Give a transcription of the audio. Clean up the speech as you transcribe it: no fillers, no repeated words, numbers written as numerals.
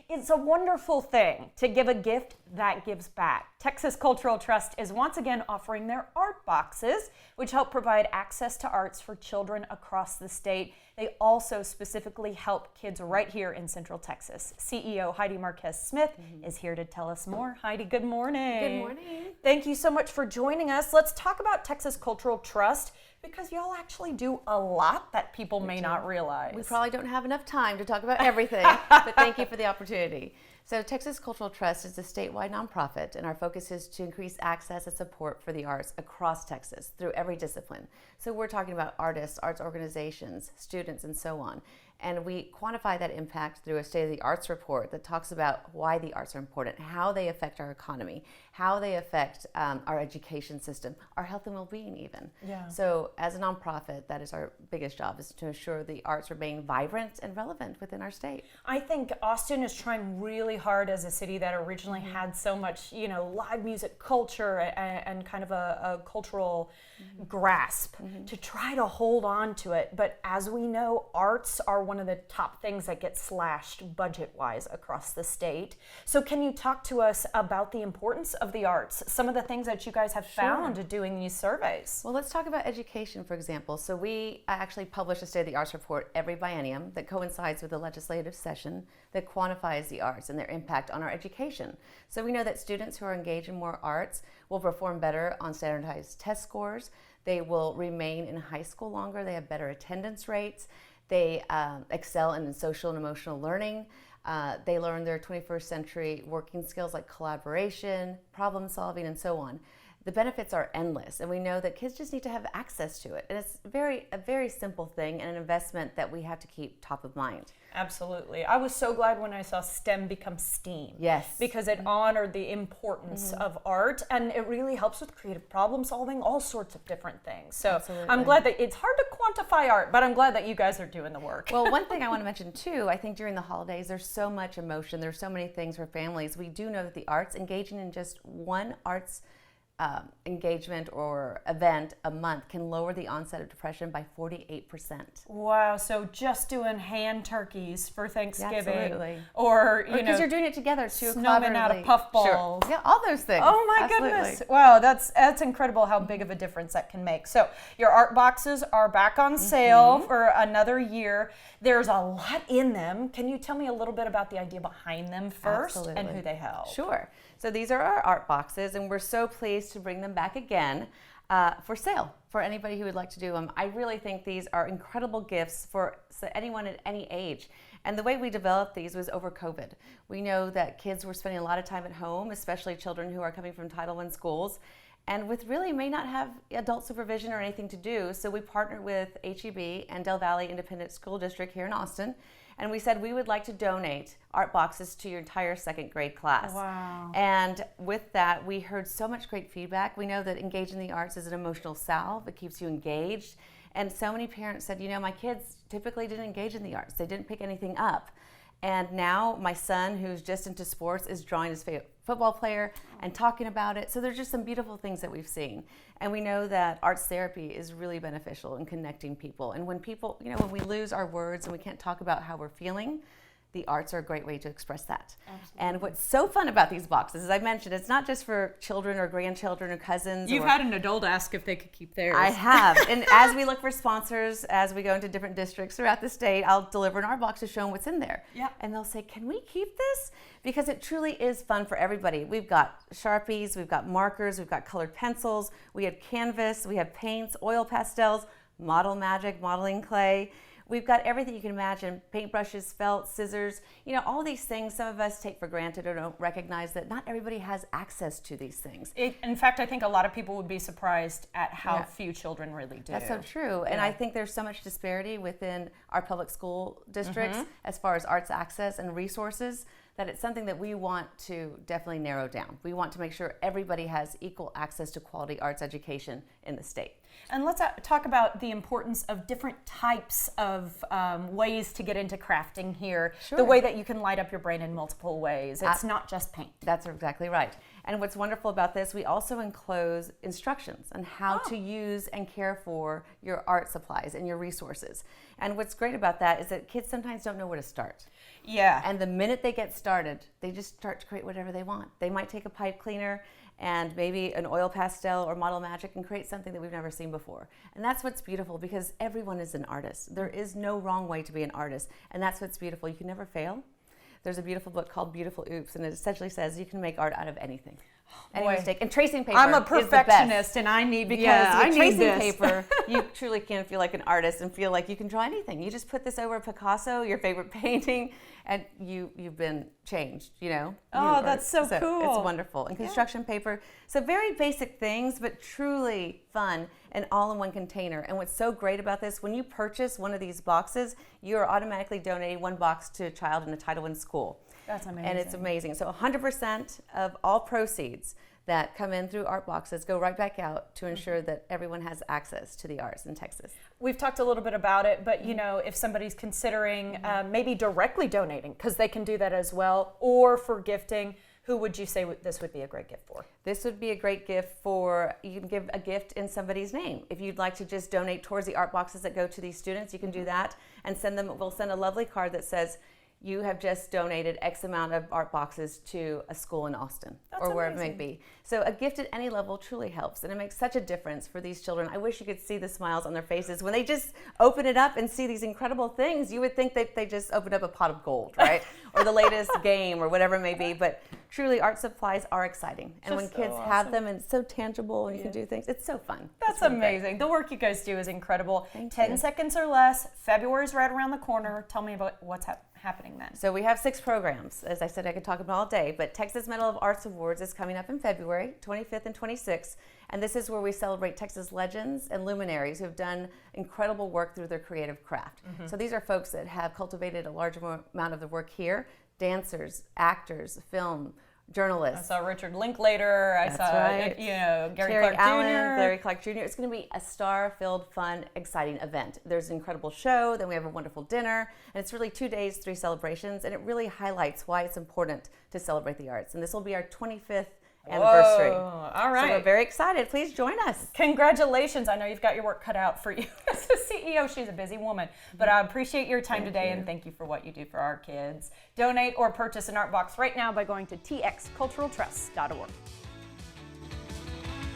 It's a wonderful thing to give a gift that gives back. Texas Cultural Trust is once again offering their art boxes, which help provide access to arts for children across the state. They also specifically help kids right here in Central Texas. CEO Heidi Marquez Smith is here to tell us more. Heidi, good morning. Good morning. Thank you so much for joining us. Let's talk about Texas Cultural Trust, because y'all actually do a lot that people may not realize. We probably don't have enough time to talk about everything, but thank you for the opportunity. So Texas Cultural Trust is a statewide nonprofit, and our focus is to increase access and support for the arts across Texas through every discipline. So we're talking about artists, arts organizations, students, and so on. And we quantify that impact through a State of the Arts report that talks about why the arts are important, how they affect our economy, how they affect our education system, our health and well-being even. Yeah. So as a nonprofit, that is our biggest job, is to ensure the arts remain vibrant and relevant within our state. I think Austin is trying really hard as a city that originally had so much, live music culture and kind of a cultural grasp to try to hold on to it. But as we know, arts are one of the top things that get slashed budget-wise across the state. So can you talk to us about the importance of the arts, some of the things that you guys have found doing these surveys? Well, let's talk about education, for example. So we actually publish a State of the Arts report every biennium that coincides with the legislative session that quantifies the arts and their impact on our education. So we know that students who are engaged in more arts will perform better on standardized test scores. They will remain in high school longer. They have better attendance rates. They excel in social and emotional learning. They learn their 21st century working skills like collaboration, problem solving, and so on. The benefits are endless, and we know that kids just need to have access to it. And it's a very simple thing and an investment that we have to keep top of mind. Absolutely. I was so glad when I saw STEM become STEAM. Yes. Because it honored the importance of art, and it really helps with creative problem solving, all sorts of different things. So Absolutely. I'm glad that it's hard to quantify art, but I'm glad that you guys are doing the work. Well, one thing I want to mention too, I think during the holidays, there's so much emotion. There's so many things for families. We do know that the arts, engaging in just one arts engagement or event a month, can lower the onset of depression by 48%. Wow, so just doing hand turkeys for Thanksgiving, Absolutely. or because you're doing it together too, snowmen out of puffballs. Sure. Yeah, all those things. Oh my Absolutely. goodness! Wow, that's incredible how big of a difference that can make. So your art boxes are back on sale for another year. There's a lot in them. Can you tell me a little bit about the idea behind them first and Absolutely. who they help? Sure. So these are our art boxes, and we're so pleased to bring them back again for sale for anybody who would like to do them. I really think these are incredible gifts for anyone at any age. And the way we developed these was over COVID. We know that kids were spending a lot of time at home, especially children who are coming from Title I schools, and with really may not have adult supervision or anything to do. So we partnered with HEB and Del Valley Independent School District here in Austin, and we said we would like to donate art boxes to your entire second grade class. Wow. And with that, we heard so much great feedback. We know that engaging in the arts is an emotional salve. It keeps you engaged. And so many parents said, my kids typically didn't engage in the arts. They didn't pick anything up. And now my son, who's just into sports, is drawing his favorite football player and talking about it. So there's just some beautiful things that we've seen. And we know that arts therapy is really beneficial in connecting people. And when people, when we lose our words and we can't talk about how we're feeling, the arts are a great way to express that. Absolutely. And what's so fun about these boxes, as I mentioned, it's not just for children or grandchildren or cousins. You've had an adult ask if they could keep theirs. I have. And as we look for sponsors, as we go into different districts throughout the state, I'll deliver an art box to show them what's in there. Yeah. And they'll say, can we keep this? Because it truly is fun for everybody. We've got Sharpies, we've got markers, we've got colored pencils, we have canvas, we have paints, oil pastels, model magic, modeling clay. We've got everything you can imagine, paintbrushes, felt, scissors, all these things some of us take for granted or don't recognize that not everybody has access to these things. In fact, I think a lot of people would be surprised at how few children really do. That's so true. And I think there's so much disparity within our public school districts as far as arts access and resources that it's something that we want to definitely narrow down. We want to make sure everybody has equal access to quality arts education in the state. And let's talk about the importance of different types of ways to get into crafting here. Sure. The way that you can light up your brain in multiple ways. It's not just paint. That's exactly right. And what's wonderful about this, we also enclose instructions on how to use and care for your art supplies and your resources. And what's great about that is that kids sometimes don't know where to start. Yeah. And the minute they get started, they just start to create whatever they want. They might take a pipe cleaner and maybe an oil pastel or Model Magic and create something that we've never seen before. And that's what's beautiful, because everyone is an artist. There is no wrong way to be an artist. And that's what's beautiful. You can never fail. There's a beautiful book called Beautiful Oops, and it essentially says you can make art out of anything. Any mistake. And tracing paper I'm a is the best. perfectionist, and I need, because I need tracing this. paper, you truly can feel like an artist and feel like you can draw anything. You just put this over Picasso, your favorite painting, and you've been changed, you know? Oh, that's so cool. It's wonderful. And construction paper, so very basic things, but truly fun and all in one container. And what's so great about this, when you purchase one of these boxes, you are automatically donating one box to a child in a Title I school. That's amazing. And it's amazing. So 100% of all proceeds that come in through art boxes go right back out to ensure that everyone has access to the arts in Texas. We've talked a little bit about it, but you know, if somebody's considering maybe directly donating, because they can do that as well, or for gifting, who would you say this would be a great gift for? This would be a great gift for, you can give a gift in somebody's name. If you'd like to just donate towards the art boxes that go to these students, you can do that and send them, we'll send a lovely card that says, you have just donated X amount of art boxes to a school in Austin. That's or wherever it may amazing. be. So a gift at any level truly helps, and it makes such a difference for these children. I wish you could see the smiles on their faces when they just open it up and see these incredible things. You would think that they just opened up a pot of gold, right? Or the latest game or whatever it may be, but truly art supplies are exciting. And when Just so kids have awesome. them and it's so tangible and you can do things, it's so fun. That's It's really great. amazing. The work you guys do is incredible. Thank 10 you. seconds or less. February's right around the corner. Tell me about what's happening then. So we have 6 programs. As I said, I could talk about all day, but Texas Medal of Arts Awards is coming up in February 25th and 26th, and this is where we celebrate Texas legends and luminaries who have done incredible work through their creative craft. So these are folks that have cultivated a large amount of the work here: dancers, actors, film, I journalists. saw Richard Linklater. I That's saw, right. Gary Terry Clark Allen, Jr. Larry Clark Jr. It's going to be a star-filled, fun, exciting event. There's an incredible show, then we have a wonderful dinner, and it's really 2 days, 3 celebrations, and it really highlights why it's important to celebrate the arts. And this will be our 25th anniversary. Whoa, all So right. we're very excited. Please join us. Congratulations. I know you've got your work cut out for you as a CEO. She's a busy woman, but I appreciate your time today, and thank you for what you do for our kids. Donate or purchase an art box right now by going to txculturaltrust.org.